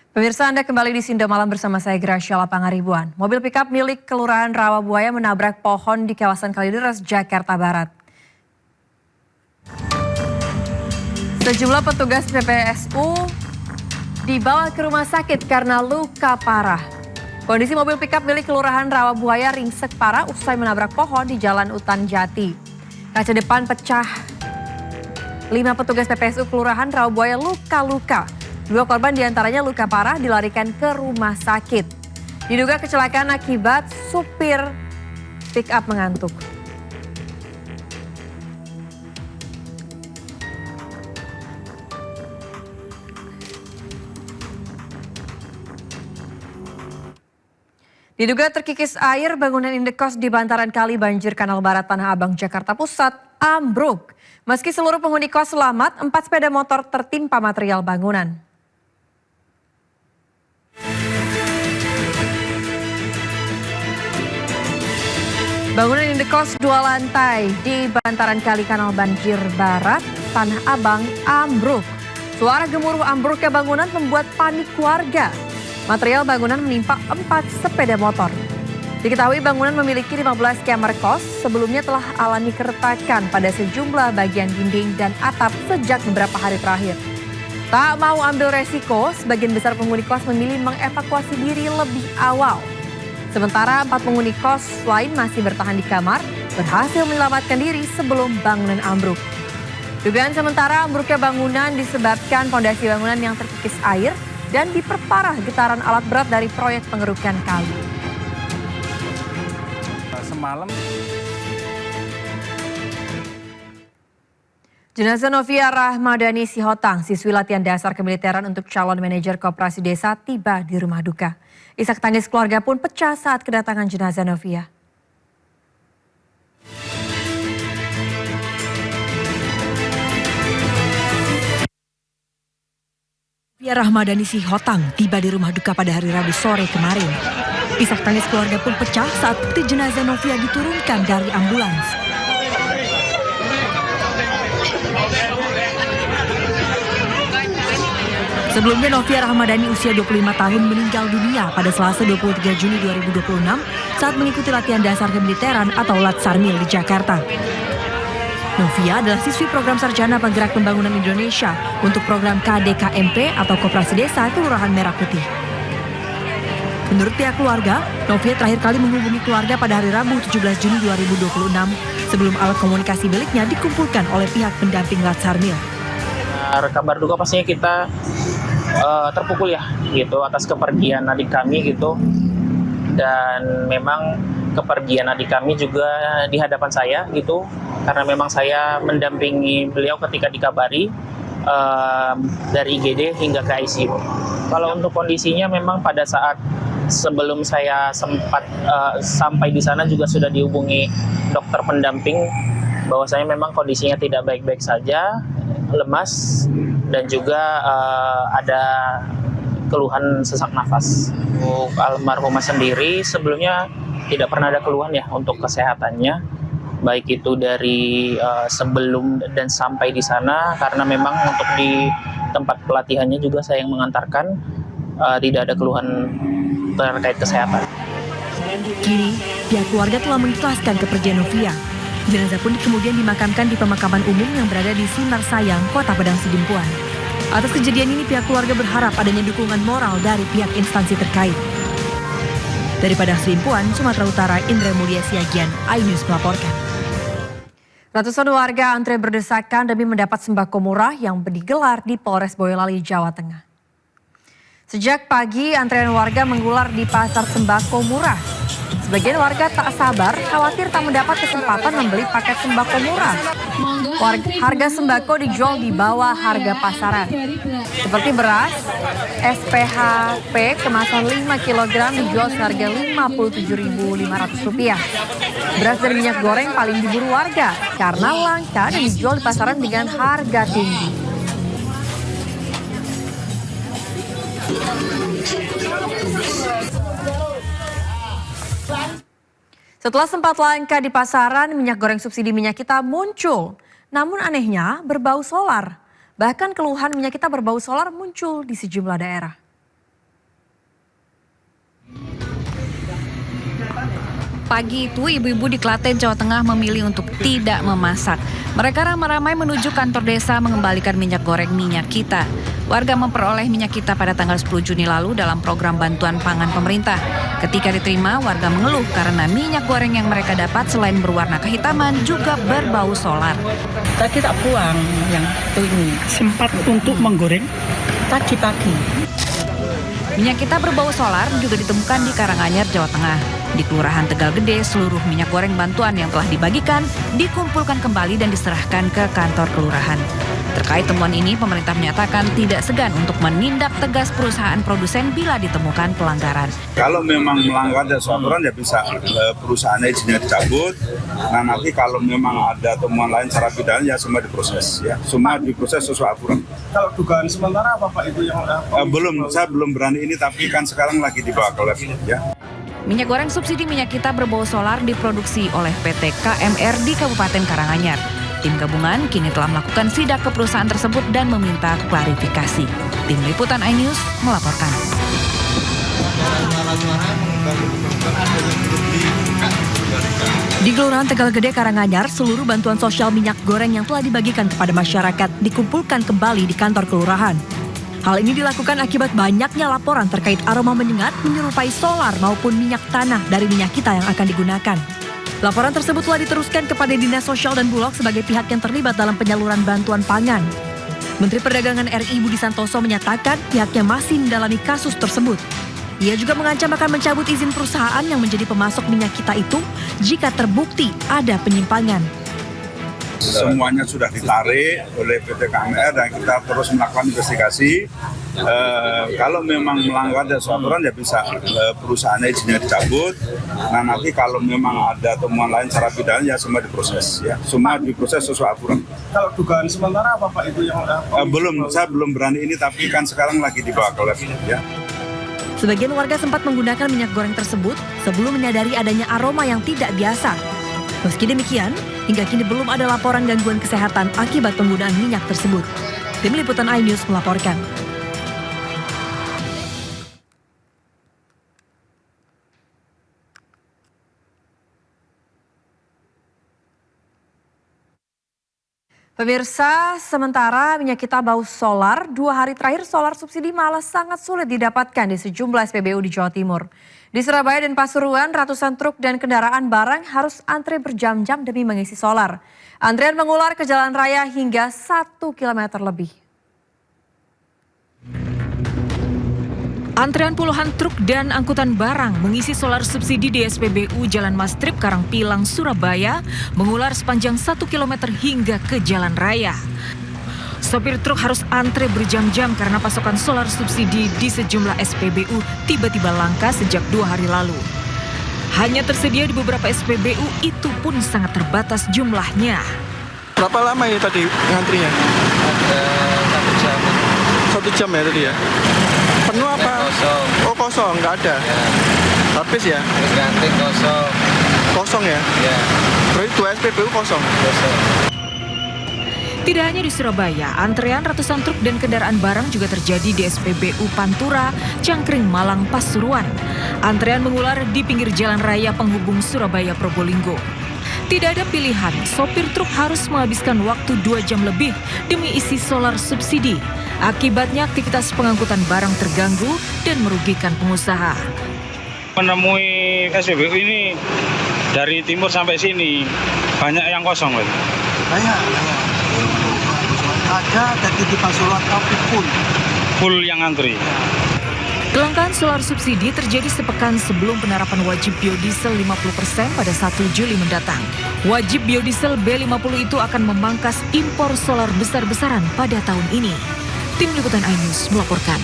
Pemirsa, Anda kembali di Sindo Malam bersama saya Gracia Lapangaribuan. Mobil pickup milik Kelurahan Rawabuaya menabrak pohon di kawasan Kalideres, Jakarta Barat. Sejumlah petugas PPSU dibawa ke rumah sakit karena luka parah. Kondisi mobil pickup milik Kelurahan Rawabuaya ringsek parah usai menabrak pohon di Jalan Utan Jati. Kaca depan pecah. 5 petugas PPSU Kelurahan Rawabuaya luka-luka. 2 korban diantaranya luka parah dilarikan ke rumah sakit. Diduga kecelakaan akibat supir pick up mengantuk. Diduga terkikis air, bangunan indekos di bantaran kali banjir Kanal Barat Tanah Abang, Jakarta Pusat ambruk. Meski seluruh penghuni kos selamat, 4 sepeda motor tertimpa material bangunan. Bangunan indekos 2 lantai di bantaran kali Kanal Banjir Barat, Tanah Abang, ambruk. Suara gemuruh ambruknya bangunan membuat panik warga. Material bangunan menimpa 4 sepeda motor. Diketahui bangunan memiliki 15 kamar kos, sebelumnya telah alami keretakan pada sejumlah bagian dinding dan atap sejak beberapa hari terakhir. Tak mau ambil resiko, sebagian besar penghuni kos memilih mengevakuasi diri lebih awal. Sementara 4 penghuni kos lain masih bertahan di kamar, berhasil menyelamatkan diri sebelum bangunan ambruk. Dugaan sementara ambruknya bangunan disebabkan fondasi bangunan yang terkikis air dan diperparah getaran alat berat dari proyek pengerukan kali. Semalam Jenazah Novia Rahmadani Sihotang, siswi latihan dasar kemiliteran untuk calon manajer koperasi desa, tiba di rumah duka. Isak tangis keluarga pun pecah saat kedatangan jenazah Novia. Novia Rahmadani Sihotang tiba di rumah duka pada hari Rabu sore kemarin. Isak tangis keluarga pun pecah saat peti jenazah Novia diturunkan dari ambulans. Sebelumnya Novia Rahmadani usia 25 tahun meninggal dunia pada Selasa 23 Juni 2026 saat mengikuti latihan dasar kemiliteran atau Latsarmil di Jakarta. Novia adalah siswi program Sarjana Penggerak Pembangunan Indonesia untuk program KDKMP atau Koperasi Desa Kelurahan Merah Putih. Menurut pihak keluarga, Novia terakhir kali menghubungi keluarga pada hari Rabu 17 Juni 2026 sebelum alat komunikasi miliknya dikumpulkan oleh pihak pendamping Latsarmil. Kabar duka pastinya kita terpukul ya gitu atas kepergian adik kami gitu, dan memang kepergian adik kami juga di hadapan saya gitu karena memang saya mendampingi beliau ketika dikabari dari IGD hingga ke ICU. Kalau untuk kondisinya memang pada saat sebelum saya sempat sampai di sana juga sudah dihubungi dokter pendamping bahwasanya memang kondisinya tidak baik-baik saja, lemas dan juga ada keluhan sesak nafas. Untuk almarhumah sendiri sebelumnya tidak pernah ada keluhan ya untuk kesehatannya, baik itu dari sebelum dan sampai di sana, karena memang untuk di tempat pelatihannya juga saya yang mengantarkan, tidak ada keluhan terkait kesehatan. Kini, pihak keluarga telah mengikhlaskan kepergian Novia. Jenazah pun kemudian dimakamkan di pemakaman umum yang berada di Sinar Sayang, Kota Padang Sidimpuan. Atas kejadian ini pihak keluarga berharap adanya dukungan moral dari pihak instansi terkait. Dari Padang Sidimpuan, Sumatera Utara, Indra Mulia Siagian, iNews melaporkan. Ratusan warga antre berdesakan demi mendapat sembako murah yang digelar di Polres Boyolali, Jawa Tengah. Sejak pagi, antrean warga mengular di pasar sembako murah. Sebagian warga tak sabar, khawatir tak mendapat kesempatan membeli paket sembako murah. Harga sembako dijual di bawah harga pasaran. Seperti beras, SPHP kemasan 5 kg dijual seharga Rp57.500. Beras dan minyak goreng paling diburu warga karena langka dan dijual di pasaran dengan harga tinggi. Setelah sempat langka di pasaran, minyak goreng subsidi minyak kita muncul. Namun anehnya berbau solar. Bahkan keluhan minyak kita berbau solar muncul di sejumlah daerah. Pagi itu, ibu-ibu di Klaten, Jawa Tengah memilih untuk tidak memasak. Mereka ramai-ramai menuju kantor desa mengembalikan minyak goreng Minyak Kita. Warga memperoleh minyak kita pada tanggal 10 Juni lalu dalam program bantuan pangan pemerintah. Ketika diterima, warga mengeluh karena minyak goreng yang mereka dapat selain berwarna kehitaman juga berbau solar. Tadi tak buang yang itu ini. Sempat untuk menggoreng. Tadi pagi. Minyak kita berbau solar juga ditemukan di Karanganyar, Jawa Tengah. Di Kelurahan Tegal Gede, seluruh minyak goreng bantuan yang telah dibagikan dikumpulkan kembali dan diserahkan ke kantor kelurahan. Terkait temuan ini, pemerintah menyatakan tidak segan untuk menindak tegas perusahaan produsen bila ditemukan pelanggaran. Kalau memang melanggar dan aturan ya bisa perusahaan izinnya dicabut. Nah nanti kalau memang ada temuan lain secara pidana ya semua diproses ya, semua diproses sesuai aturan. Kalau dugaan sementara apa Pak itu yang Saya belum berani ini, tapi kan sekarang lagi dibawa ke lab ya. Minyak goreng subsidi Minyak Kita berbau solar diproduksi oleh PT KMR di Kabupaten Karanganyar. Tim gabungan kini telah melakukan sidak ke perusahaan tersebut dan meminta klarifikasi. Tim Liputan iNews melaporkan. Di Kelurahan Tegal Gede, Karanganyar, seluruh bantuan sosial minyak goreng yang telah dibagikan kepada masyarakat dikumpulkan kembali di kantor kelurahan. Hal ini dilakukan akibat banyaknya laporan terkait aroma menyengat menyerupai solar maupun minyak tanah dari Minyak Kita yang akan digunakan. Laporan tersebut telah diteruskan kepada Dinas Sosial dan Bulog sebagai pihak yang terlibat dalam penyaluran bantuan pangan. Menteri Perdagangan RI Budi Santoso menyatakan pihaknya masih mendalami kasus tersebut. Ia juga mengancam akan mencabut izin perusahaan yang menjadi pemasok Minyak Kita itu jika terbukti ada penyimpangan. Semuanya sudah ditarik oleh PT KMR dan kita terus melakukan investigasi. Kalau memang melanggar dan aturan ya bisa perusahaan izinnya dicabut. Nah nanti kalau memang ada temuan lain secara pidana ya semua diproses ya, semua diproses sesuai aturan. Kalau dugaan sementara apa Pak itu yang Saya belum berani ini, tapi kan sekarang lagi dibawa ke lab ya. Sebagian warga sempat menggunakan minyak goreng tersebut sebelum menyadari adanya aroma yang tidak biasa. Meski demikian, hingga kini belum ada laporan gangguan kesehatan akibat penggunaan minyak tersebut. Tim Liputan iNews melaporkan. Pemirsa, sementara Minyak Kita bau solar, 2 hari terakhir solar subsidi malah sangat sulit didapatkan di sejumlah SPBU di Jawa Timur. Di Surabaya dan Pasuruan, ratusan truk dan kendaraan barang harus antre berjam-jam demi mengisi solar. Antrian mengular ke jalan raya hingga 1 km lebih. Antrean puluhan truk dan angkutan barang mengisi solar subsidi di SPBU Jalan Mastrip Karangpilang, Surabaya mengular sepanjang 1 km hingga ke jalan raya. Sopir truk harus antre berjam-jam karena pasokan solar subsidi di sejumlah SPBU tiba-tiba langka sejak 2 hari lalu. Hanya tersedia di beberapa SPBU, itu pun sangat terbatas jumlahnya. berapa lama ya tadi ngantrinya? Ada 1 jam. 1 jam ya tadi ya? Penuh apa? Kosong. Oh kosong, nggak ada? Ya. Habis ya? Terus ganti kosong. Kosong ya? Ya, Berarti 2 SPBU kosong? kosong. Tidak hanya di Surabaya, antrean ratusan truk dan kendaraan barang juga terjadi di SPBU Pantura, Cangkring, Malang, Pasuruan. Antrean mengular di pinggir jalan raya penghubung Surabaya Probolinggo. Tidak ada pilihan, sopir truk harus menghabiskan waktu 2 jam lebih demi isi solar subsidi. Akibatnya aktivitas pengangkutan barang terganggu dan merugikan pengusaha. Menemui SPBU ini dari timur sampai sini banyak yang kosong, Pak. Banyak. Ada dari di Pasuruan tapi Full yang antri. Kelangkaan solar subsidi terjadi sepekan sebelum penerapan wajib biodiesel 50% pada 1 Juli mendatang. Wajib biodiesel B50 itu akan memangkas impor solar besar-besaran pada tahun ini. Tim Liputan iNews melaporkan.